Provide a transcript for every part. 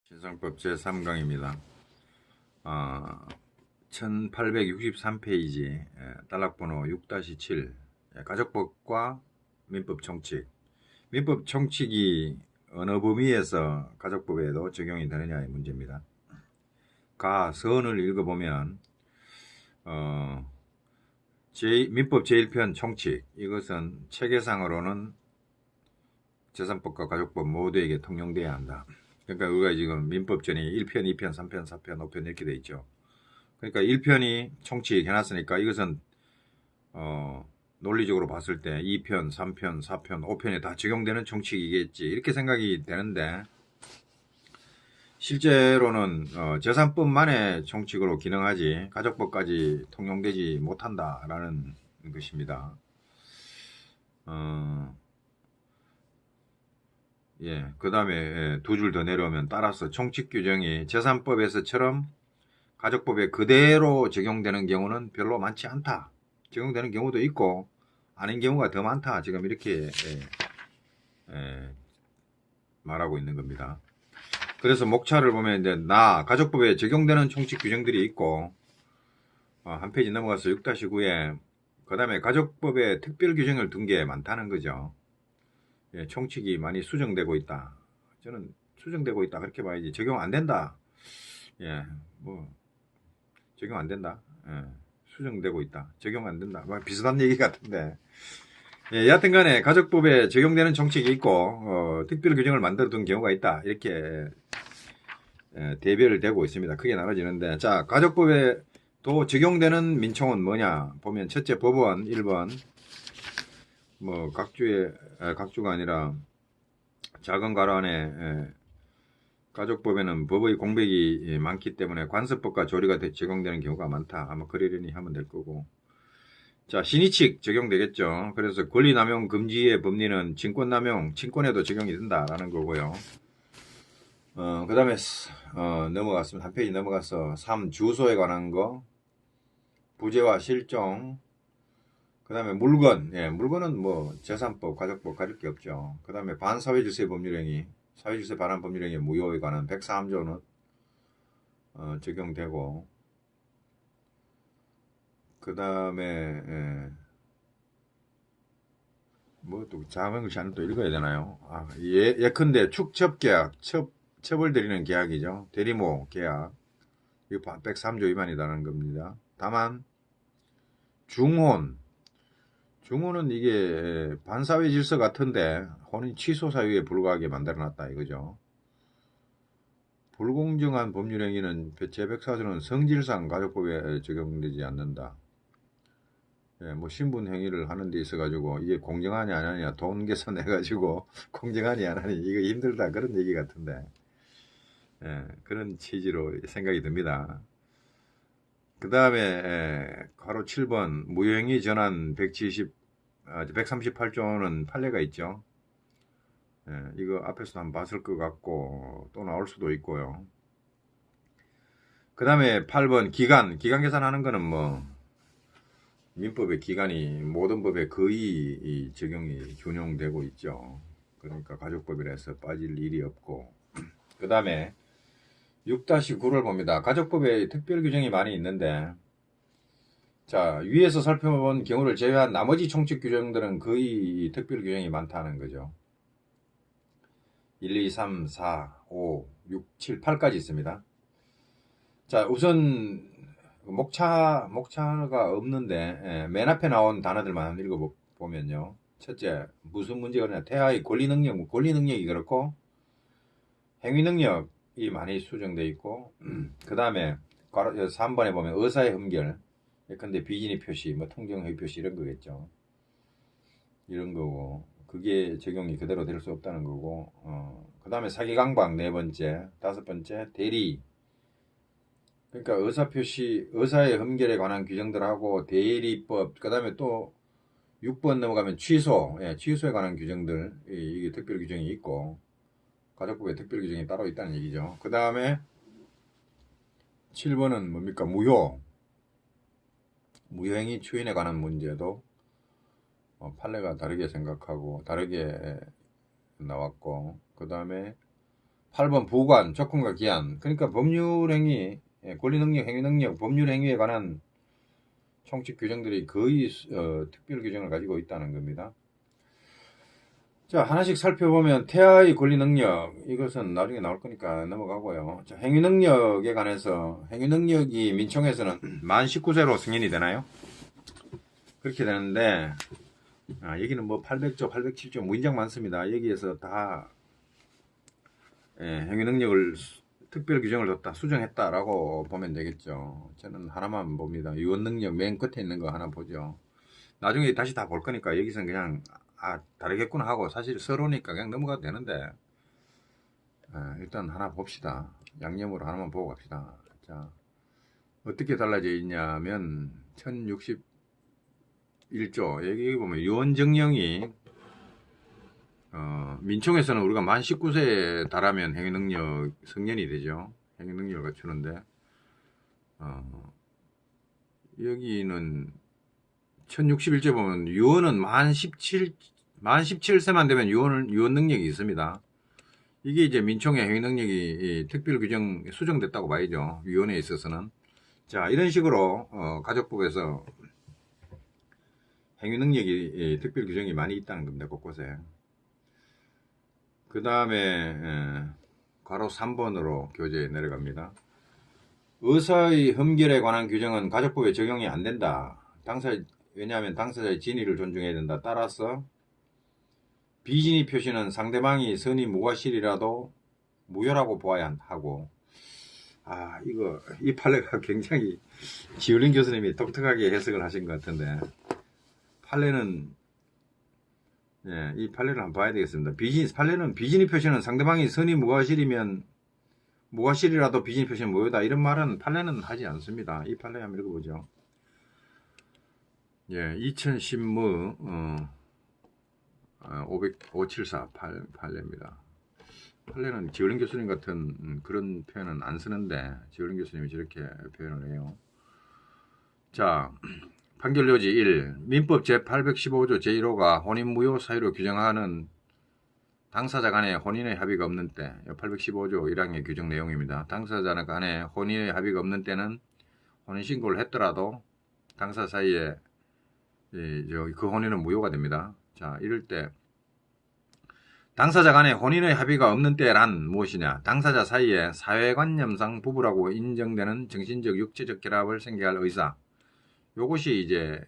신성법 제3강입니다. 1863페이지 단락번호 6-7 가족법과 민법 총칙. 민법 총칙이 어느 범위에서 가족법에도 적용이 되느냐의 문제입니다. 서원을 읽어보면 민법 제1편 총칙, 이것은 체계상으로는 재산법과 가족법 모두에게 통용돼야 한다. 그러니까 우리가 지금 민법전이 1편, 2편, 3편, 4편, 5편 이렇게 돼 있죠. 그러니까 1편이 총칙 해놨으니까 이것은 논리적으로 봤을 때 2편, 3편, 4편, 5편에 다 적용되는 총칙이겠지, 이렇게 생각이 되는데, 실제로는 재산법만의 총칙으로 기능하지 가족법까지 통용되지 못한다라는 것입니다. 그 다음에 두 줄 더 내려오면 따라서 총칙 규정이 재산법에서처럼 가족법에 그대로 적용되는 경우는 별로 많지 않다. 적용되는 경우도 있고 아닌 경우가 더 많다. 지금 이렇게 말하고 있는 겁니다. 그래서 목차를 보면 이제 가족법에 적용되는 총칙 규정들이 있고, 한 페이지 넘어가서 6-9에 그 다음에 가족법에 특별 규정을 둔 게 많다는 거죠. 총칙이 많이 수정되고 있다. 저는 수정되고 있다 그렇게 봐야지, 적용 안 된다, 적용 안 된다, 수정되고 있다, 적용 안 된다, 비슷한 얘기 같은데, 여하튼 간에 가족법에 적용되는 총칙이 있고 특별 규정을 만들어 둔 경우가 있다, 이렇게 대별을 되고 있습니다. 크게 나눠지는데, 자, 가족법에 또 적용되는 민총은 뭐냐 보면, 첫째 법원 1번, 각주가 아니라 작은 가로 안에 가족법에는 법의 공백이 많기 때문에 관습법과 조리가 적용되는 경우가 많다. 아마 그러려니 하면 될 거고. 자, 신의칙 적용되겠죠. 그래서 권리남용 금지의 법리는 친권남용, 친권에도 적용이 된다라는 거고요. 그 다음에 넘어갔습니다. 한 페이지 넘어가서 3. 주소에 관한 거, 부재와 실종, 그 다음에 물건, 물건은 재산법, 가족법 가릴 게 없죠. 그 다음에 반사회질서 법률행위, 사회질서 반환 법률행위 무효에 관한 103조는 적용되고, 그 다음에 또 작은 것이 하나 또 읽어야 되나요? 예컨대 축첩계약, 첩을 들이는 계약이죠. 대리모 계약, 이거 103조 위반이라는 겁니다. 다만 중혼은 이게 반사회 질서 같은데 혼인 취소 사유에 불과하게 만들어놨다 이거죠. 불공정한 법률행위는 제104조는 성질상 가족법에 적용되지 않는다. 신분행위를 하는 데 있어가지고 이게 공정하냐 안 하냐 돈 계산해가지고 공정하냐 안 하냐 이거 힘들다, 그런 얘기 같은데, 그런 취지로 생각이 듭니다. 그 다음에 가로 7번 무효행위 전환 138조는 판례가 있죠. 이거 앞에서 한번 봤을 것 같고 또 나올 수도 있고요. 그 다음에 8번 기간 계산하는 거는 민법의 기간이 모든 법에 거의 적용이 준용되고 있죠. 그러니까 가족법이라서 빠질 일이 없고. 그 다음에 6-9를 봅니다. 가족법에 특별 규정이 많이 있는데, 자, 위에서 살펴본 경우를 제외한 나머지 총칙 규정들은 거의 특별 규정이 많다는 거죠. 1, 2, 3, 4, 5, 6, 7, 8까지 있습니다. 자, 우선 목차가 없는데 맨 앞에 나온 단어들만 읽어보면요. 첫째, 무슨 문제가 그러냐, 태아의 권리능력이 그렇고 행위능력이 많이 수정되어 있고, 그 다음에 3번에 보면 의사의 흠결, 예컨대 비진의 표시, 통정의 표시 이런 거겠죠. 이런 거고, 그게 적용이 그대로 될 수 없다는 거고, 그 다음에 사기강박 4번째, 5번째 대리, 그러니까 의사표시, 의사의 흠결에 관한 규정들하고 대리법, 그 다음에 또 6번 넘어가면 취소에 관한 규정들, 이게 특별 규정이 있고 가족법에 특별 규정이 따로 있다는 얘기죠. 그 다음에 7번은 뭡니까? 무효행위 추인에 관한 문제도 판례가 다르게 생각하고 다르게 나왔고, 그 다음에 8번 부관, 조건과 기한. 그러니까 법률행위, 권리능력, 행위능력, 법률행위에 관한 총칙 규정들이 거의 특별 규정을 가지고 있다는 겁니다. 자, 하나씩 살펴보면 태아의 권리능력, 이것은 나중에 나올 거니까 넘어가고요. 자, 행위능력에 관해서 행위능력이 민총에서는 만 19세로 승인이 되나요? 그렇게 되는데 여기는 뭐 800조, 807조 무인장 많습니다. 여기에서 다 행위능력을 특별 규정을 뒀다, 수정했다라고 보면 되겠죠. 저는 하나만 봅니다. 유언능력 맨 끝에 있는 거 하나 보죠. 나중에 다시 다 볼 거니까 여기서는 그냥 다르겠구나 하고 사실 서로니까 그냥 넘어가도 되는데 일단 하나 봅시다. 양념으로 하나만 보고 갑시다. 자, 어떻게 달라져 있냐면 1061조 여기 보면 유언정령이 민총에서는 우리가 만 19세에 달하면 행위능력 성년이 되죠. 행위능력을 갖추는데 여기는 1061조 보면 유언은 만 17세만 되면 유언 능력이 있습니다. 이게 이제 민총의 행위 능력이 특별 규정 수정됐다고 봐야죠. 유언에 있어서는. 자, 이런 식으로 가족법에서 행위 능력이 특별 규정이 많이 있다는 겁니다. 곳곳에. 그 다음에 괄호 3번으로 교재에 내려갑니다. 의사의 흠결에 관한 규정은 가족법에 적용이 안 된다. 왜냐하면 당사자의 진위를 존중해야 된다. 따라서 비진위 표시는 상대방이 선의 무과실이라도 무효라고 보아야 하고, 이 판례가 굉장히 지울린 교수님이 독특하게 해석을 하신 것 같은데, 이 판례를 한번 봐야 되겠습니다. 판례는 비진위 표시는 상대방이 선의 무과실이라도 비진위 표시는 무효다. 이런 말은 판례는 하지 않습니다. 이 판례 한번 읽어보죠. 2010무 574 판례입니다. 판례는 지울린 교수님 같은 그런 표현은 안 쓰는데 지울린 교수님이 저렇게 표현을 해요. 자, 판결요지 1. 민법 제815조 제1호가 혼인무효 사유로 규정하는 당사자 간의 혼인의 합의가 없는 때, 815조 1항의 규정 내용입니다. 당사자 간의 혼인의 합의가 없는 때는 혼인신고를 했더라도 당사자 사이에 그 혼인은 무효가 됩니다. 자, 이럴 때 당사자 간의 혼인의 합의가 없는 때란 무엇이냐? 당사자 사이에 사회관념상 부부라고 인정되는 정신적, 육체적 결합을 생겨할 의사. 요것이 이제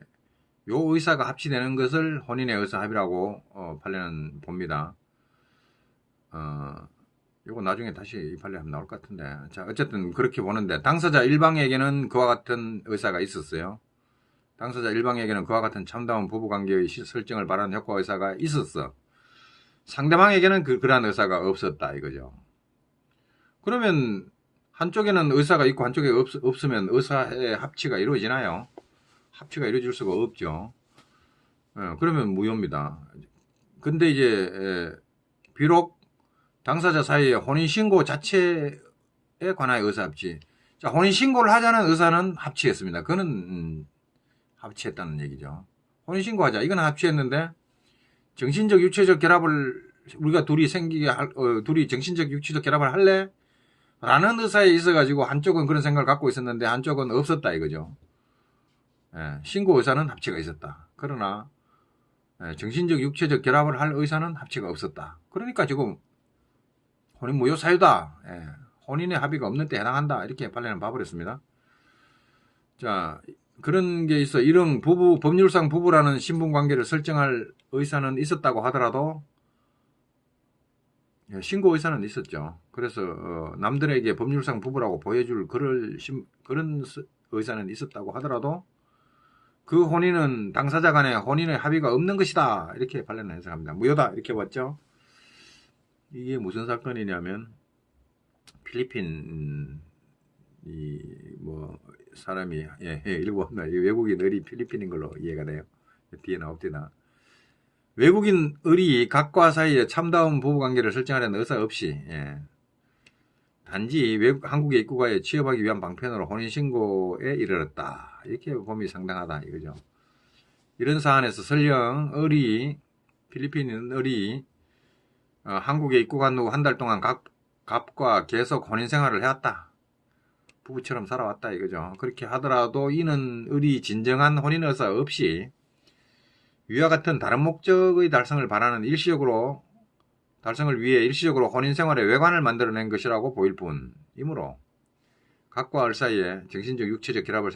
요 의사가 합치되는 것을 혼인의 의사 합의라고 판례는 봅니다. 요거 나중에 다시 이 판례 한번 나올 것 같은데. 자, 어쨌든 그렇게 보는데 당사자 일방에게는 그와 같은 의사가 있었어요. 당사자 일방에게는 그와 같은 참다운 부부관계의 설정을 바라는 효과 의사가 있었어. 상대방에게는 그러한 의사가 없었다 이거죠. 그러면 한쪽에는 의사가 있고 한쪽에 없으면 의사의 합치가 이루어지나요? 합치가 이루어질 수가 없죠. 그러면 무효입니다. 근데 이제 비록 당사자 사이에 혼인신고 자체에 관하여 의사합치. 자, 혼인신고를 하자는 의사는 합치했습니다. 그거는 합치했다는 얘기죠. 혼인신고하자. 이건 합치했는데 정신적, 육체적 결합을 우리가 둘이 둘이 정신적, 육체적 결합을 할래? 라는 의사에 있어가지고 한쪽은 그런 생각을 갖고 있었는데 한쪽은 없었다 이거죠. 신고 의사는 합치가 있었다. 그러나 정신적, 육체적 결합을 할 의사는 합치가 없었다. 그러니까 지금 혼인 무효 사유다. 혼인의 합의가 없는 때 해당한다. 이렇게 판례는 봐버렸습니다. 자, 그런 게 있어. 이런 법률상 부부라는 신분관계를 설정할 의사는 있었다고 하더라도 신고 의사는 있었죠. 그래서 남들에게 법률상 부부라고 보여줄 그런 의사는 있었다고 하더라도 그 혼인은 당사자 간의 혼인의 합의가 없는 것이다. 이렇게 판례는 해석합니다. 무효다. 이렇게 봤죠. 이게 무슨 사건이냐면 필리핀 사람이 읽어보면 외국인 을이 필리핀인 걸로 이해가 돼요. 뒤에 나옵니다. 외국인 을이 각과 사이에 참다운 부부관계를 설정하려는 의사 없이 단지 한국에 입국하여 취업하기 위한 방편으로 혼인신고에 이르렀다. 이렇게 봄이 상당하다 이거죠. 이런 사안에서 설령 필리핀인 을이 한국에 입국한 후 한 달 동안 갑과 계속 혼인 생활을 해왔다. 부부처럼 살아왔다 이거죠. 그렇게 하더라도 이는 의리 진정한 혼인 의사 없이 위와 같은 다른 목적의 달성을 바라는 일시적으로 달성을 위해 일시적으로 혼인 생활의 외관을 만들어낸 것이라고 보일 뿐이므로 각과 을 사이에 정신적 육체적 결합을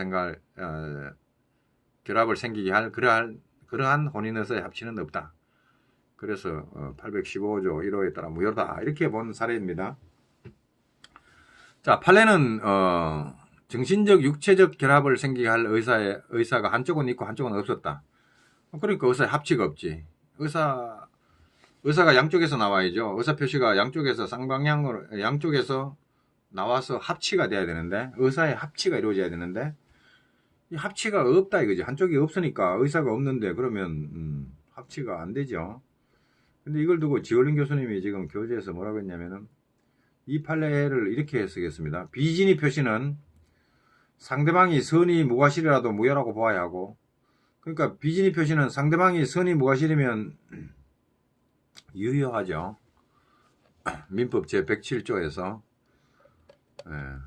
생기게 할 그러한 혼인 의사의 합치는 없다. 그래서 815조 1호에 따라 무효다 이렇게 본 사례입니다. 자, 판례는 정신적 육체적 결합을 생기게 할 의사가 한쪽은 있고 한쪽은 없었다. 그러니까 의사의 합치가 없지. 의사가 양쪽에서 나와야죠. 의사 표시가 양쪽에서 쌍방향으로 양쪽에서 나와서 합치가 돼야 되는데 의사의 합치가 이루어져야 되는데 이 합치가 없다 이거지. 한쪽이 없으니까 의사가 없는데 그러면 합치가 안 되죠. 근데 이걸 두고 지올린 교수님이 지금 교재에서 뭐라고 했냐면은 이 판례를 이렇게 쓰겠습니다. 비진의 표시는 상대방이 선이 무과실이라도 무효라고 보아야 하고, 그러니까 비진의 표시는 상대방이 선이 무과실이면 유효하죠. 민법 제107조에서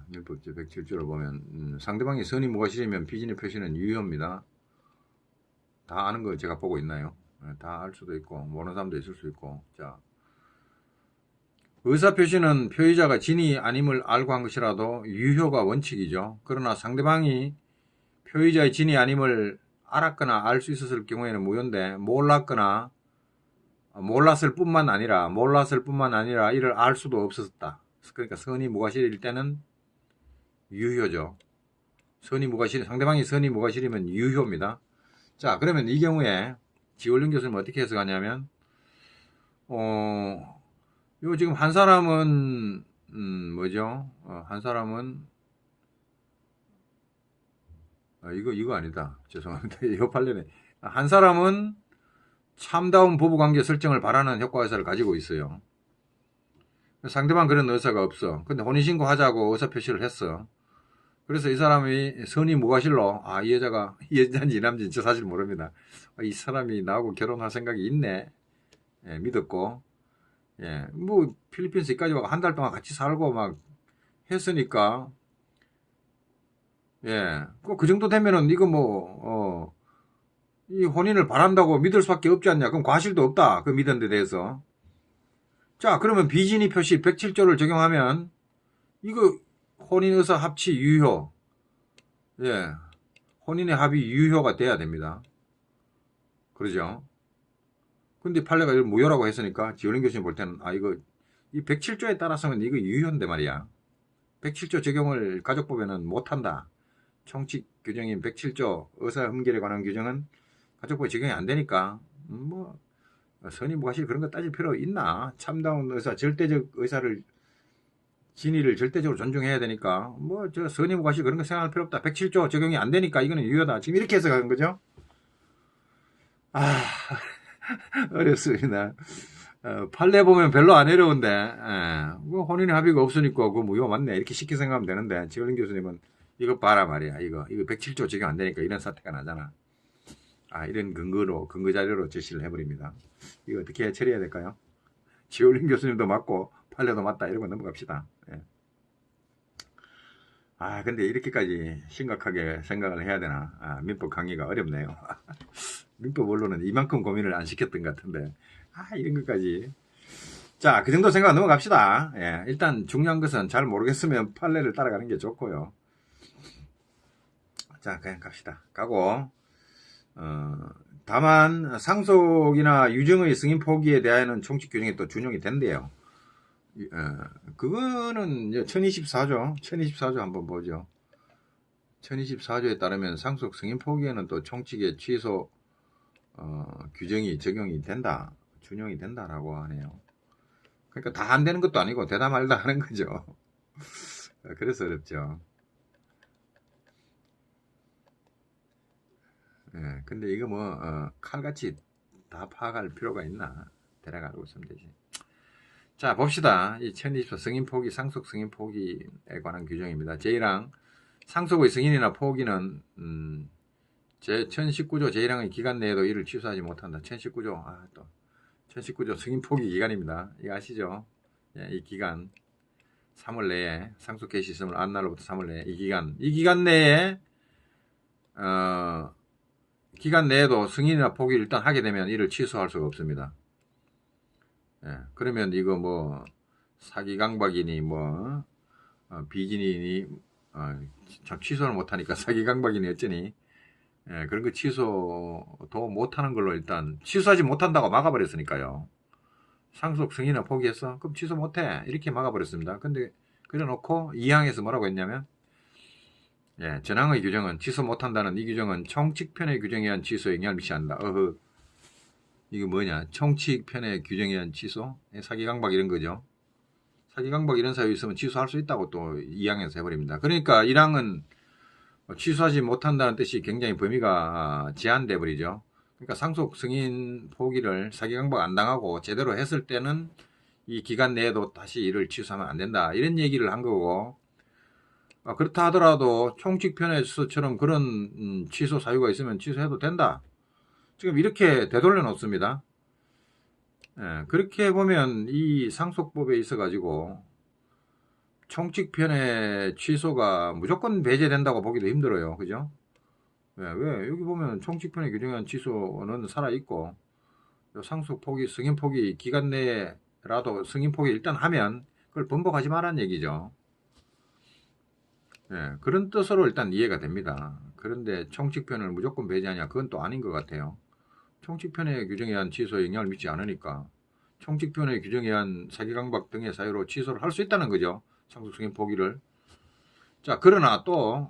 민법 제107조를 보면 상대방이 선이 무과실이면 비진의 표시는 유효입니다. 다 아는 거 제가 보고 있나요? 다 알 수도 있고 모르는 사람도 있을 수 있고. 자, 의사표시는 표의자가 진이 아님을 알고 한 것이라도 유효가 원칙이죠. 그러나 상대방이 표의자의 진이 아님을 알았거나 알 수 있었을 경우에는 무효인데 몰랐을 뿐만 아니라 이를 알 수도 없었다. 그러니까 선이 무과실일 때는 유효죠. 상대방이 선이 무과실이면 유효입니다. 자, 그러면 이 경우에 지올린 교수님은 어떻게 해석하냐면 요 지금 한 사람은 뭐죠? 한 사람은 이거 아니다. 죄송합니다. 이 판례네. 한 사람은 참다운 부부관계 설정을 바라는 효과 의사를 가지고 있어요. 상대방 그런 의사가 없어. 근데 혼인신고 하자고 의사표시를 했어. 그래서 이 사람이 선이 무과실로 이 여자인지 이 남자인지 저 사실 모릅니다. 이 사람이 나하고 결혼할 생각이 있네. 예, 믿었고 뭐 필리핀스까지 와서 한 달 동안 같이 살고 막 했으니까 그 정도 되면은 이거 이 혼인을 바란다고 믿을 수밖에 없지 않냐. 그럼 과실도 없다. 그 믿은 데 대해서. 자, 그러면 비진의 표시 107조를 적용하면 이거 혼인의사 합치 유효. 혼인의 합의 유효가 돼야 됩니다. 그러죠? 근데 판례가 이걸 무효라고 했으니까 지올린 교수님 볼 때는 이거 이 107조에 따라서는 이거 유효인데 말이야. 107조 적용을 가족법에는 못한다. 총칙 규정인 107조 의사 흠결에 관한 규정은 가족법에 적용이 안 되니까 선의 무과실 그런 거 따질 필요 있나? 참다운 의사, 절대적 의사를 진의를 절대적으로 존중해야 되니까 저 선의 무과실 그런 거 생각할 필요 없다. 107조 적용이 안 되니까 이거는 유효다. 지금 이렇게 해석하는 거죠? 어렵습니다. 판례 보면 별로 안 어려운데 혼인의 합의가 없으니까 그거 무효 맞네 이렇게 쉽게 생각하면 되는데 지올린 교수님은 이거 봐라 말이야. 이거 107조 적용 안 되니까 이런 사태가 나잖아. 이런 근거 자료로 제시를 해버립니다. 이거 어떻게 처리해야 될까요? 지올린 교수님도 맞고 판례도 맞다 이러고 넘어갑시다. 근데 이렇게까지 심각하게 생각을 해야 되나? 민법 강의가 어렵네요. 민법 원로는 이만큼 고민을 안 시켰던 것 같은데 이런 것까지. 자, 그 정도 생각 넘어갑시다. 일단 중요한 것은 잘 모르겠으면 판례를 따라가는 게 좋고요. 자, 그냥 갑시다. 가고 다만 상속이나 유증의 승인 포기에 대하여는 총칙 규정이 또 준용이 된대요. 그거는 1024조 한번 보죠. 1024조에 따르면 상속 승인 포기에는 또 총칙의 취소 규정이 적용이 된다, 준용이 된다라고 하네요. 그러니까 다 안 되는 것도 아니고 되다 말다 하는 거죠. 그래서 어렵죠. 근데 이거 칼같이 다 파악할 필요가 있나? 데려가고 있으면 되지. 자, 봅시다. 이 1024 승인 포기, 상속 승인 포기에 관한 규정입니다. 제1항 상속의 승인이나 포기는 제1019조 제1항의 기간 내에도 이를 취소하지 못한다. 1019조 1019조 승인 포기 기간입니다. 이거 아시죠? 이 기간 3월 내에 상속 개시 시점을 안 날로부터 3월 내에 이 기간 내에 기간 내에도 승인이나 포기를 일단 하게 되면 이를 취소할 수가 없습니다. 예, 그러면 이거 뭐 사기 강박이니 뭐 비진이니 참 취소를 못하니까 사기 강박이니 어쩌니 예, 그런 거 취소도 못하는 걸로 일단 취소하지 못한다고 막아버렸으니까요. 상속 승인이나 포기했어? 그럼 취소 못해 이렇게 막아버렸습니다. 근데 그래놓고 2항에서 뭐라고 했냐면 예, 전항의 규정은 취소 못한다는 이 규정은 총칙편의 규정에 의한 취소에 영향을 미치한다. 이거 뭐냐? 총칙편의 규정에 의한 취소? 사기 강박 이런 거죠. 사기 강박 이런 사유 있으면 취소할 수 있다고 또 2항에서 해버립니다. 그러니까 1항은 취소하지 못한다는 뜻이 굉장히 범위가 제한돼 버리죠. 그러니까 상속 승인 포기를 사기 강박 안 당하고 제대로 했을 때는 이 기간 내에도 다시 이를 취소하면 안 된다. 이런 얘기를 한 거고 그렇다 하더라도 총칙편에서처럼 그런 취소 사유가 있으면 취소해도 된다. 지금 이렇게 되돌려 놓습니다. 예, 그렇게 보면 이 상속법에 있어 가지고 총칙편의 취소가 무조건 배제된다고 보기도 힘들어요. 그죠? 왜? 여기 보면 총칙편의 규정한 취소는 살아있고 상속 포기, 승인 포기 기간 내라도 승인 포기 일단 하면 그걸 번복하지 말라는 얘기죠. 예, 그런 뜻으로 일단 이해가 됩니다. 그런데 총칙편을 무조건 배제하냐? 그건 또 아닌 것 같아요. 총칙편의 규정에 의한 취소에 영향을 미치지 않으니까 총칙편의 규정에 의한 사기강박 등의 사유로 취소를 할 수 있다는 거죠. 상속 승인 포기를. 자, 그러나 또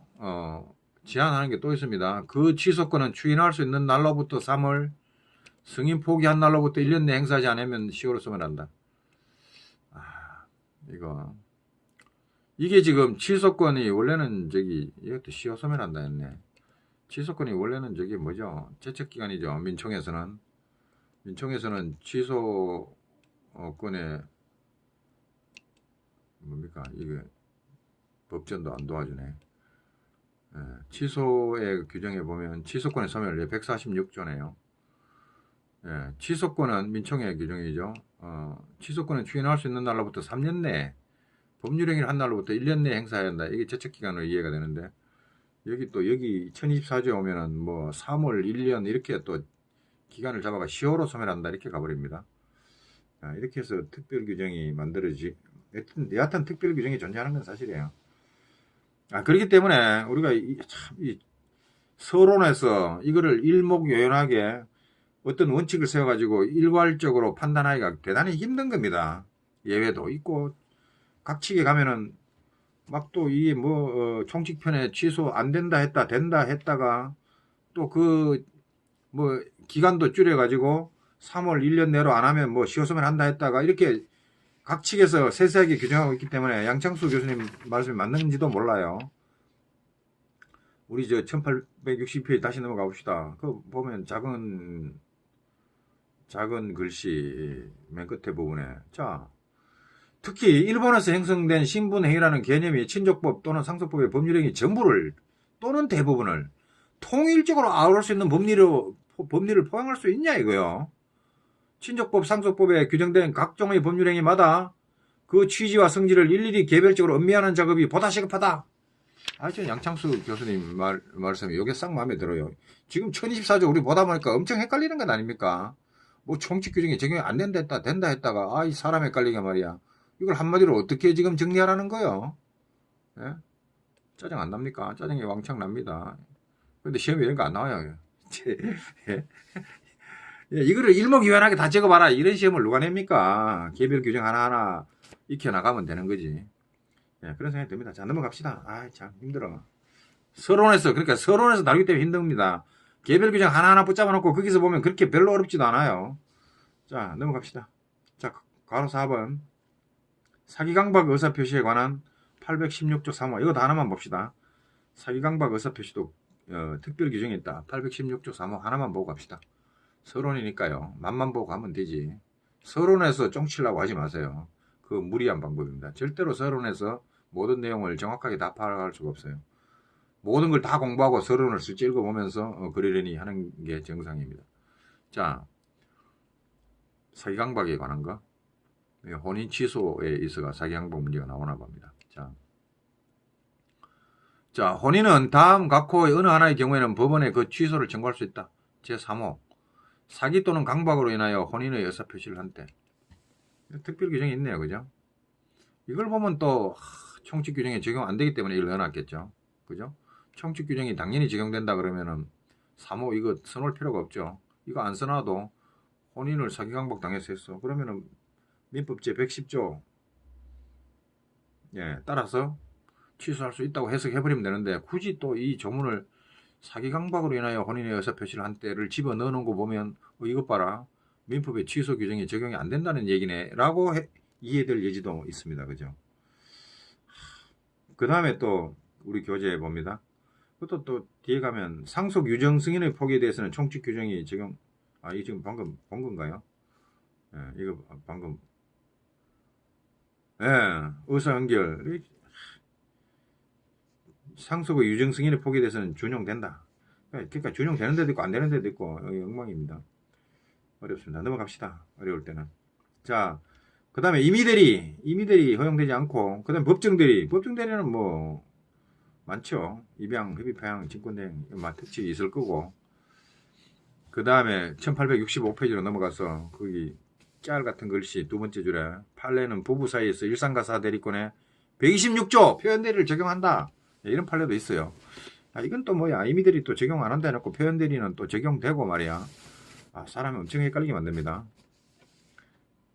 제한하는 게 또 있습니다. 그 취소권은 추인할 수 있는 날로부터 3월, 승인 포기한 날로부터 1년 내 행사하지 않으면 시효로 소멸한다. 이게 지금 취소권이 원래는 이것도 시효 소멸한다 했네. 취소권이 원래는 뭐죠? 제척기간이죠. 민청에서는 취소권에 뭡니까? 이게 법전도 안 도와주네. 예, 취소의 규정에 보면 취소권의 소멸 146조네요. 예, 취소권은 민청의 규정이죠. 취소권은 추인할 수 있는 날로부터 3년 내에 법률행위를 한 날로부터 1년 내에 행사해야 한다. 이게 제척기간으로 이해가 되는데 여기 1024조에 오면은 뭐 3월 1년 이렇게 또 기간을 잡아가 시효로 소멸한다 이렇게 가버립니다. 이렇게 해서 특별규정이 여하튼 특별규정이 존재하는 건 사실이에요. 그렇기 때문에 우리가 이 서론에서 이거를 일목요연하게 어떤 원칙을 세워가지고 일괄적으로 판단하기가 대단히 힘든 겁니다. 예외도 있고 각칙에 가면은 막 또 이게 총칙편에 취소 안 된다 했다 된다 했다가 또 기간도 줄여가지고 3월 1년 내로 안 하면 시효 소멸한다 했다가 이렇게 각칙에서 세세하게 규정하고 있기 때문에 양창수 교수님 말씀이 맞는지도 몰라요. 우리 1860페이지 다시 넘어가 봅시다. 그 보면 작은 글씨 맨 끝에 부분에 특히 일본에서 형성된 신분행위라는 개념이 친족법 또는 상속법의 법률행위 전부를 또는 대부분을 통일적으로 아우를 수 있는 법리를 포함할 수 있냐 이거요. 친족법, 상속법에 규정된 각종의 법률행위마다 그 취지와 성질을 일일이 개별적으로 음미하는 작업이 보다 시급하다. 저는 양창수 교수님 말씀이 이게 싹 마음에 들어요. 지금 1024조 우리 보다 보니까 엄청 헷갈리는 건 아닙니까? 총칙 규정이 적용이 안 된다 했다가 이 사람 헷갈리게 말이야. 이걸 한마디로 어떻게 지금 정리하라는 거요? 예? 짜증 안 납니까? 짜증이 왕창 납니다. 근데 시험에 이런 거 안 나와요. 이거를 일목요연하게 다 적어봐라. 이런 시험을 누가 냅니까? 개별 규정 하나하나 익혀나가면 되는 거지. 그런 생각이 듭니다. 자, 넘어갑시다. 참 힘들어. 서론에서 다루기 때문에 힘듭니다. 개별 규정 하나하나 붙잡아 놓고 거기서 보면 그렇게 별로 어렵지도 않아요. 자, 넘어갑시다. 자, 가로 4번. 사기강박 의사표시에 관한 816조 3호. 이거 다 하나만 봅시다. 사기강박 의사표시도 특별 규정이 있다. 816조 3호 하나만 보고 갑시다. 서론이니까요. 맛만 보고 가면 되지. 서론에서 쫑치려고 하지 마세요. 그거 무리한 방법입니다. 절대로 서론에서 모든 내용을 정확하게 다 파악할 수가 없어요. 모든 걸 다 공부하고 서론을 슬쩍 읽어보면서 그러려니 하는 게 정상입니다. 자, 사기강박에 관한 거. 혼인 취소에 있어가 사기항복 문제가 나오나 봅니다. 자, 혼인은 다음 각호의 어느 하나의 경우에는 법원에 그 취소를 청구할 수 있다. 제3호. 사기 또는 강박으로 인하여 혼인의 의사표시를 한 때. 특별 규정이 있네요. 그죠? 이걸 보면 또 총칙 규정에 적용 안 되기 때문에 이걸 넣어놨겠죠. 그죠? 총칙 규정이 당연히 적용된다 그러면은 3호 이거 써놓을 필요가 없죠. 이거 안 써놔도 혼인을 사기 강박 당해서 했어. 그러면은 민법 제110조 따라서 취소할 수 있다고 해석해버리면 되는데 굳이 또 이 조문을 사기 강박으로 인하여 혼인의 의사표시를 한 때를 집어넣어 놓은 거 보면 이것 봐라. 민법의 취소 규정이 적용이 안 된다는 얘기네 라고 이해될 여지도 있습니다. 그죠? 그 다음에 또 우리 교재에 봅니다. 그것도 또 뒤에 가면 상속 유정 승인의 포기에 대해서는 총칙 규정이 적용. 이게 지금 방금 본 건가요? 이거 방금 의사 연결 상속의 유정 승인의 포기에 대해서는 준용된다. 그러니까 준용되는 데도 있고 안 되는 데도 있고 엉망입니다. 어렵습니다. 넘어갑시다. 어려울 때는. 자, 그 다음에 임의대리 허용되지 않고, 그 다음에 법정대리는 뭐 많죠. 입양, 협의파양, 직권대행 특징이 있을 거고. 그 다음에 1865페이지로 넘어가서 거기 깨알 같은 글씨 두 번째 줄에 판례는 부부 사이에서 일상가사 대리권에 126조 표현대리를 적용한다. 이런 판례도 있어요. 이건 또 뭐야. 임의대리 또 적용 안 한다 해놓고 표현대리는 또 적용되고 말이야. 사람이 엄청 헷갈리게 만듭니다.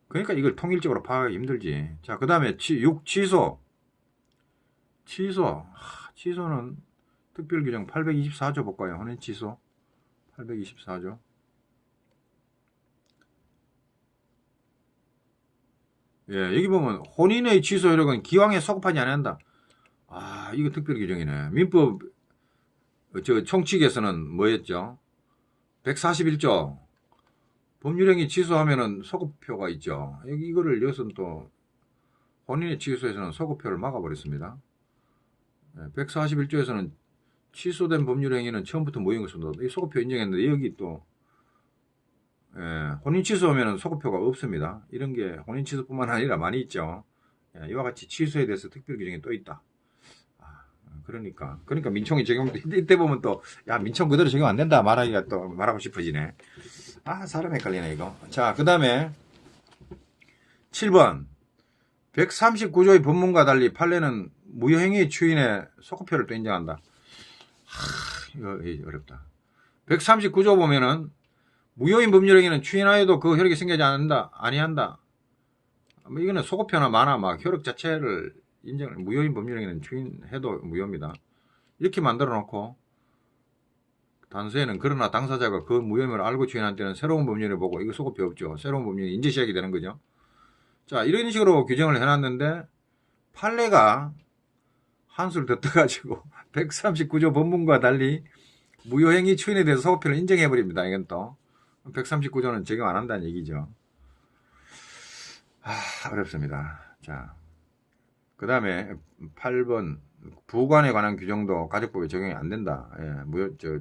그러니까 이걸 통일적으로 파악하기 힘들지. 자, 그 다음에 취소. 취소는 특별규정 824조 볼까요? 혼인 취소 824조. 여기 보면 혼인의 취소 효력은 기왕에 소급하지 않는다. 이거 특별규정이네. 민법 총칙에서는 뭐였죠? 141조. 법률행위 취소하면은 소급표가 있죠. 여기 이거를 여기서는 또 혼인의 취소에서는 소급표를 막아버렸습니다. 141조에서는 취소된 법률행위는 처음부터 모인 것으로 이 소급표 인정했는데 여기 또 혼인 취소하면은 소급표가 없습니다. 이런 게 혼인 취소뿐만 아니라 많이 있죠. 이와 같이 취소에 대해서 특별 규정이 또 있다. 그러니까 민총이 적용 이때 보면 또 민총 그대로 적용 안 된다 말하기가 또 말하고 싶어지네. 사람 헷갈리네 이거. 자, 그 다음에 7번 139조의 법문과 달리 판례는 무효행위 추인의 소급표를 또 인정한다. 이거 어렵다. 139조 보면은 무효인 법률행위는 추인하여도 그 효력이 생기지 아니한다. 이거는 소급표나 만화 효력 자체를 무효인 법률행위는 추인해도 무효입니다. 이렇게 만들어 놓고 단서에는 그러나 당사자가 그 무효임을 알고 추인한 때는 새로운 법률을 보고 이거 소급표 없죠. 새로운 법률이 인제 시작이 되는 거죠. 자, 이런 식으로 규정을 해놨는데 판례가 한술 더 떠가지고 139조 법문과 달리 무효행위 추인에 대해서 소급표를 인정해버립니다. 이건 또 139조는 적용 안 한다는 얘기죠. 어렵습니다. 자, 그 다음에 8번 부관에 관한 규정도 가족법에 적용이 안 된다.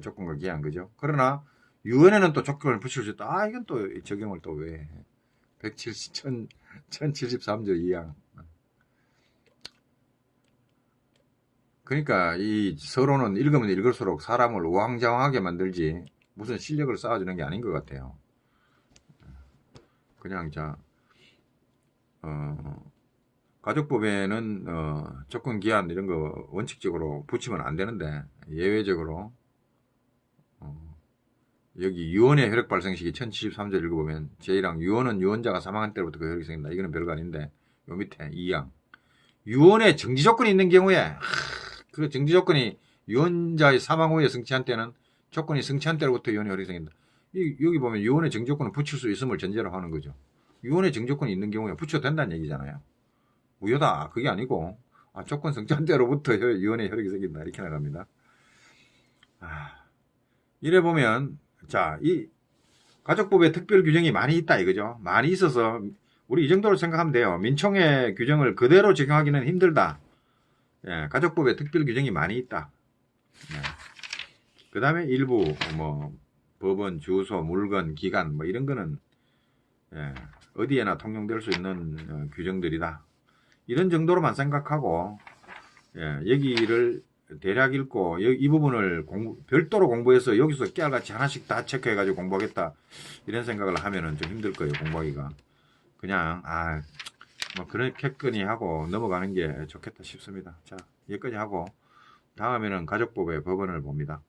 조건과 기한 그죠? 그러나 유언에는 또 조건을 붙일 수 있다. 이건 또 적용을 또 왜 해? 1073조 2항. 그러니까 이 서로는 읽으면 읽을수록 사람을 우왕좌왕하게 만들지 무슨 실력을 쌓아주는 게 아닌 것 같아요. 그냥 가족법에는 조건 기한 이런 거 원칙적으로 붙이면 안 되는데 예외적으로 여기 유언의 효력 발생 시기 1073조 읽어보면 제1항 유언은 유언자가 사망한 때로부터 그 효력이 생긴다. 이거는 별거 아닌데 요 밑에 2항 유언에 정지 조건이 있는 경우에 그 정지 조건이 유언자의 사망 후에 성취한 때는 조건이 성취한 때로부터 유언의 효력이 생긴다. 여기 보면 유언의 정지 조건을 붙일 수 있음을 전제로 하는 거죠. 유언의 정지 조건이 있는 경우에 붙여도 된다는 얘기잖아요. 무효다. 그게 아니고 조건 성취한 때로부터 유언의 효력이 생긴다. 이렇게 나갑니다. 이래 보면 이 가족법에 특별 규정이 많이 있다 이거죠. 많이 있어서 우리 이 정도로 생각하면 돼요. 민총의 규정을 그대로 적용하기는 힘들다. 가족법에 특별 규정이 많이 있다. 그 다음에 일부 법원, 주소, 물건, 기간 이런 거는 어디에나 통용될 수 있는 규정들이다. 이런 정도로만 생각하고 여기를 대략 읽고 이 부분을 별도로 공부해서 여기서 깨알같이 하나씩 다 체크해가지고 공부하겠다 이런 생각을 하면은 좀 힘들 거예요. 공부하기가. 그냥 뭐 그렇겠거니 하고 넘어가는 게 좋겠다 싶습니다. 자, 여기까지 하고 다음에는 가족법의 법원을 봅니다.